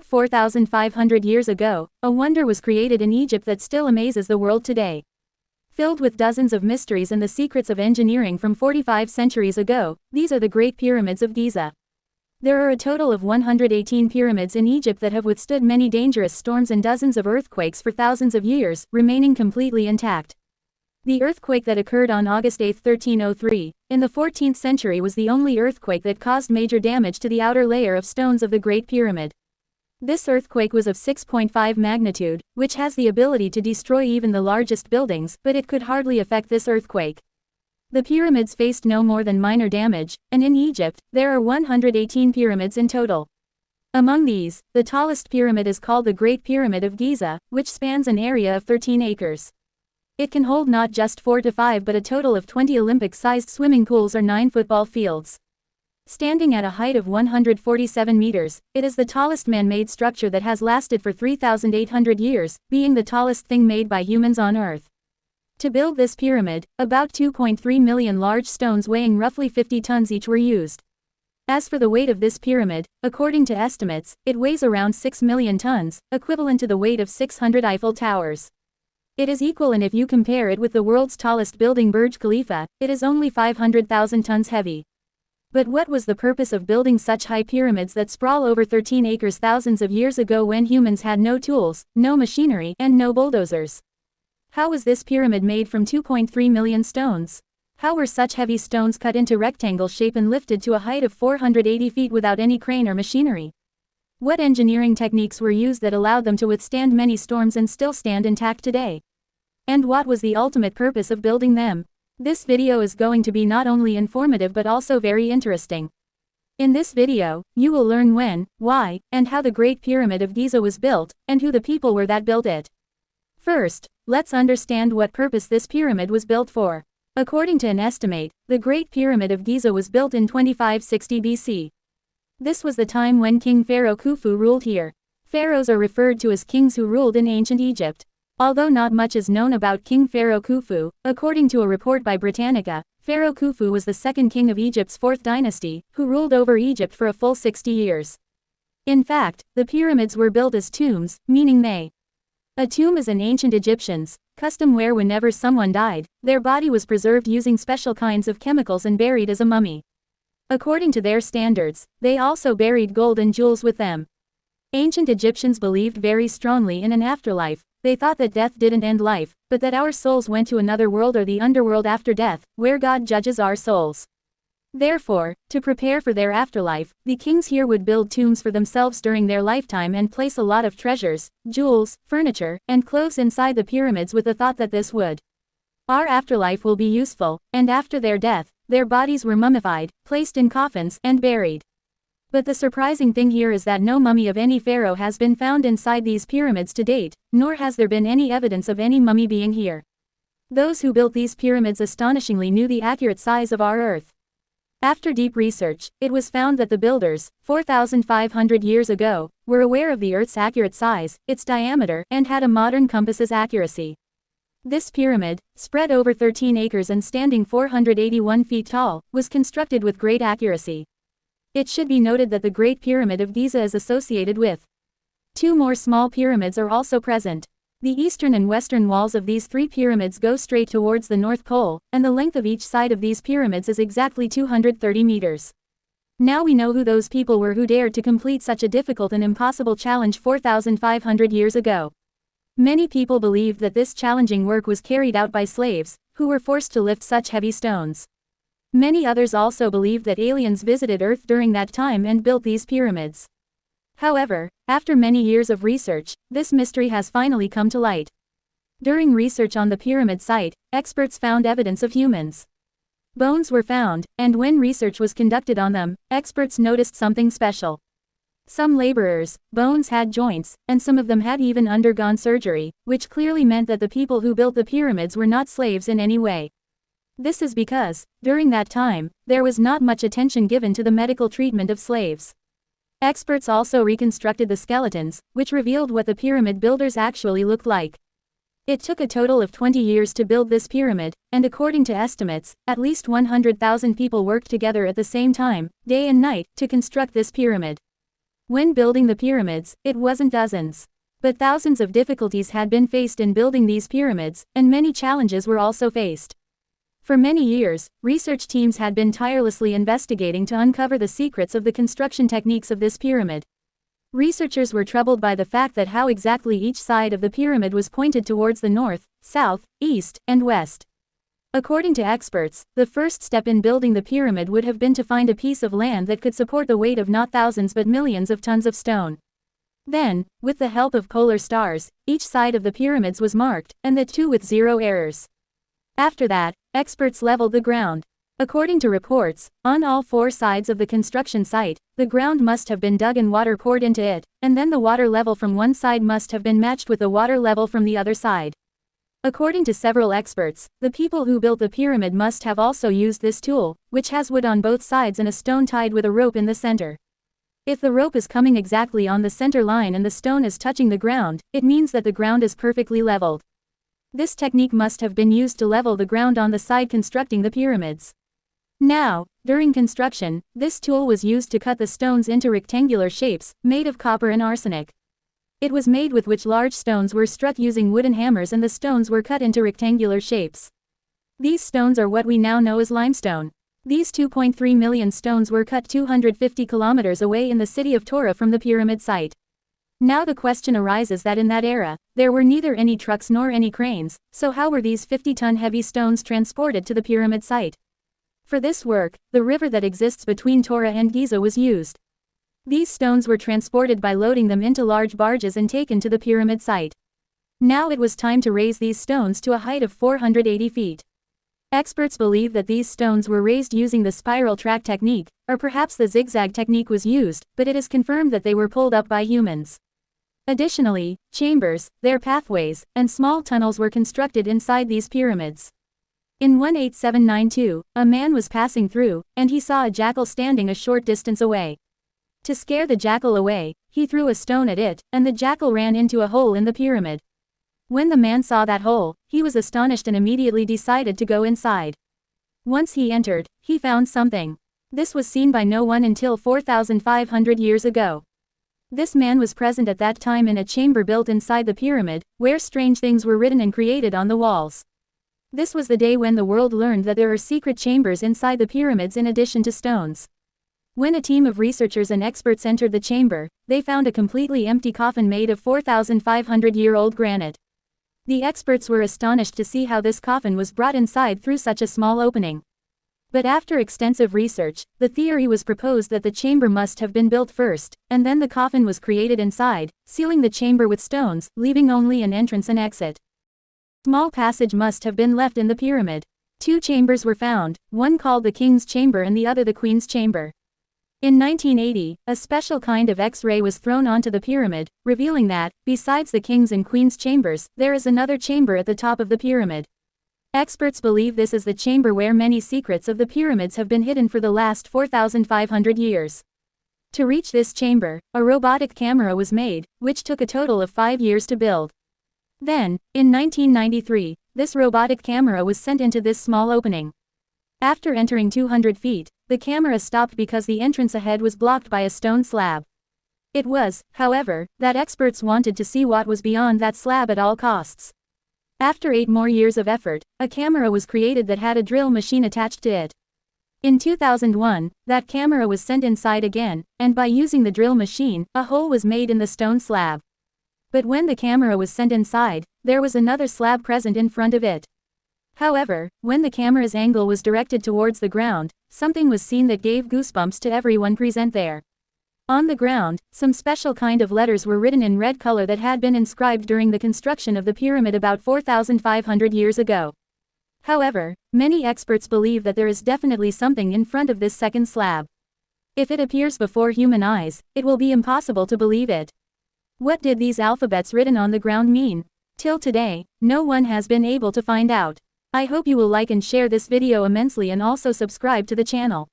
4,500 years ago, a wonder was created in Egypt that still amazes the world today. Filled with dozens of mysteries and the secrets of engineering from 45 centuries ago, these are the Great Pyramids of Giza. There are a total of 118 pyramids in Egypt that have withstood many dangerous storms and dozens of earthquakes for thousands of years, remaining completely intact. The earthquake that occurred on August 8, 1303, in the 14th century was the only earthquake that caused major damage to the outer layer of stones of the Great Pyramid. This earthquake was of 6.5 magnitude, which has the ability to destroy even the largest buildings, but it could hardly affect this earthquake. The pyramids faced no more than minor damage, and in Egypt, there are 118 pyramids in total. Among these, the tallest pyramid is called the Great Pyramid of Giza, which spans an area of 13 acres. It can hold not just 4 to 5 but a total of 20 Olympic-sized swimming pools or 9 football fields. Standing at a height of 147 meters, it is the tallest man-made structure that has lasted for 3,800 years, being the tallest thing made by humans on Earth. To build this pyramid, about 2.3 million large stones weighing roughly 50 tons each were used. As for the weight of this pyramid, according to estimates, it weighs around 6 million tons, equivalent to the weight of 600 Eiffel Towers. It is equal, and if you compare it with the world's tallest building Burj Khalifa, it is only 500,000 tons heavy. But what was the purpose of building such high pyramids that sprawl over 13 acres thousands of years ago when humans had no tools, no machinery, and no bulldozers? How was this pyramid made from 2.3 million stones? How were such heavy stones cut into rectangle shape and lifted to a height of 480 feet without any crane or machinery? What engineering techniques were used that allowed them to withstand many storms and still stand intact today? And what was the ultimate purpose of building them? This video is going to be not only informative but also very interesting. In this video, you will learn when, why, and how the Great Pyramid of Giza was built, and who the people were that built it. First, let's understand what purpose this pyramid was built for. According to an estimate, the Great Pyramid of Giza was built in 2560 BC. This was the time when King Pharaoh Khufu ruled here. Pharaohs are referred to as kings who ruled in ancient Egypt. Although not much is known about King Pharaoh Khufu, according to a report by Britannica, Pharaoh Khufu was the second king of Egypt's 4th dynasty, who ruled over Egypt for a full 60 years. In fact, the pyramids were built as tombs, meaning they. A tomb is an ancient Egyptians' custom where whenever someone died, their body was preserved using special kinds of chemicals and buried as a mummy. According to their standards, they also buried gold and jewels with them. Ancient Egyptians believed very strongly in an afterlife. They thought that death didn't end life, but that our souls went to another world or the underworld after death, where God judges our souls. Therefore, to prepare for their afterlife, the kings here would build tombs for themselves during their lifetime and place a lot of treasures, jewels, furniture, and clothes inside the pyramids with the thought that this would. Our afterlife will be useful, and after their death, their bodies were mummified, placed in coffins, and buried. But the surprising thing here is that no mummy of any pharaoh has been found inside these pyramids to date, nor has there been any evidence of any mummy being here. Those who built these pyramids astonishingly knew the accurate size of our Earth. After deep research, it was found that the builders, 4,500 years ago, were aware of the Earth's accurate size, its diameter, and had a modern compass's accuracy. This pyramid, spread over 13 acres and standing 481 feet tall, was constructed with great accuracy. It should be noted that the Great Pyramid of Giza is associated with 2 more small pyramids are also present. The eastern and western walls of these 3 pyramids go straight towards the North Pole, and the length of each side of these pyramids is exactly 230 meters. Now we know who those people were who dared to complete such a difficult and impossible challenge 4,500 years ago. Many people believed that this challenging work was carried out by slaves, who were forced to lift such heavy stones. Many others also believed that aliens visited Earth during that time and built these pyramids. However, after many years of research, this mystery has finally come to light. During research on the pyramid site, experts found evidence of humans. Bones were found, and when research was conducted on them, experts noticed something special. Some laborers' bones had joints, and some of them had even undergone surgery, which clearly meant that the people who built the pyramids were not slaves in any way. This is because, during that time, there was not much attention given to the medical treatment of slaves. Experts also reconstructed the skeletons, which revealed what the pyramid builders actually looked like. It took a total of 20 years to build this pyramid, and according to estimates, at least 100,000 people worked together at the same time, day and night, to construct this pyramid. When building the pyramids, it wasn't dozens, but thousands of difficulties had been faced in building these pyramids, and many challenges were also faced. For many years, research teams had been tirelessly investigating to uncover the secrets of the construction techniques of this pyramid. Researchers were troubled by the fact that how exactly each side of the pyramid was pointed towards the north, south, east, and west. According to experts, the first step in building the pyramid would have been to find a piece of land that could support the weight of not thousands but millions of tons of stone. Then, with the help of polar stars, each side of the pyramids was marked, and that too with 0 errors. After that, experts leveled the ground. According to reports, on all 4 sides of the construction site, the ground must have been dug and water poured into it, and then the water level from one side must have been matched with the water level from the other side. According to several experts, the people who built the pyramid must have also used this tool, which has wood on both sides and a stone tied with a rope in the center. If the rope is coming exactly on the center line and the stone is touching the ground, it means that the ground is perfectly leveled. This technique must have been used to level the ground on the side constructing the pyramids. Now, during construction, this tool was used to cut the stones into rectangular shapes, made of copper and arsenic. It was made with which large stones were struck using wooden hammers and the stones were cut into rectangular shapes. These stones are what we now know as limestone. These 2.3 million stones were cut 250 kilometers away in the city of Tora from the pyramid site. Now the question arises that in that era, there were neither any trucks nor any cranes, so how were these 50-ton heavy stones transported to the pyramid site? For this work, the river that exists between Tora and Giza was used. These stones were transported by loading them into large barges and taken to the pyramid site. Now it was time to raise these stones to a height of 480 feet. Experts believe that these stones were raised using the spiral track technique, or perhaps the zigzag technique was used, but it is confirmed that they were pulled up by humans. Additionally, chambers, their pathways, and small tunnels were constructed inside these pyramids. In 18792, a man was passing through, and he saw a jackal standing a short distance away. To scare the jackal away, he threw a stone at it, and the jackal ran into a hole in the pyramid. When the man saw that hole, he was astonished and immediately decided to go inside. Once he entered, he found something. This was seen by no one until 4,500 years ago. This man was present at that time in a chamber built inside the pyramid, where strange things were written and created on the walls. This was the day when the world learned that there are secret chambers inside the pyramids in addition to stones. When a team of researchers and experts entered the chamber, they found a completely empty coffin made of 4,500-year-old granite. The experts were astonished to see how this coffin was brought inside through such a small opening. But after extensive research, the theory was proposed that the chamber must have been built first, and then the coffin was created inside, sealing the chamber with stones, leaving only an entrance and exit. A small passage must have been left in the pyramid. 2 chambers were found, one called the King's Chamber and the other the Queen's Chamber. In 1980, a special kind of X-ray was thrown onto the pyramid, revealing that, besides the King's and Queen's chambers, there is another chamber at the top of the pyramid. Experts believe this is the chamber where many secrets of the pyramids have been hidden for the last 4,500 years. To reach this chamber, a robotic camera was made, which took a total of 5 years to build. Then, in 1993, this robotic camera was sent into this small opening. After entering 200 feet, the camera stopped because the entrance ahead was blocked by a stone slab. It was, however, that experts wanted to see what was beyond that slab at all costs. After 8 more years of effort, a camera was created that had a drill machine attached to it. In 2001, that camera was sent inside again, and by using the drill machine, a hole was made in the stone slab. But when the camera was sent inside, there was another slab present in front of it. However, when the camera's angle was directed towards the ground, something was seen that gave goosebumps to everyone present there. On the ground, some special kind of letters were written in red color that had been inscribed during the construction of the pyramid about 4,500 years ago. However, many experts believe that there is definitely something in front of this second slab. If it appears before human eyes, it will be impossible to believe it. What did these alphabets written on the ground mean? Till today, no one has been able to find out. I hope you will like and share this video immensely and also subscribe to the channel.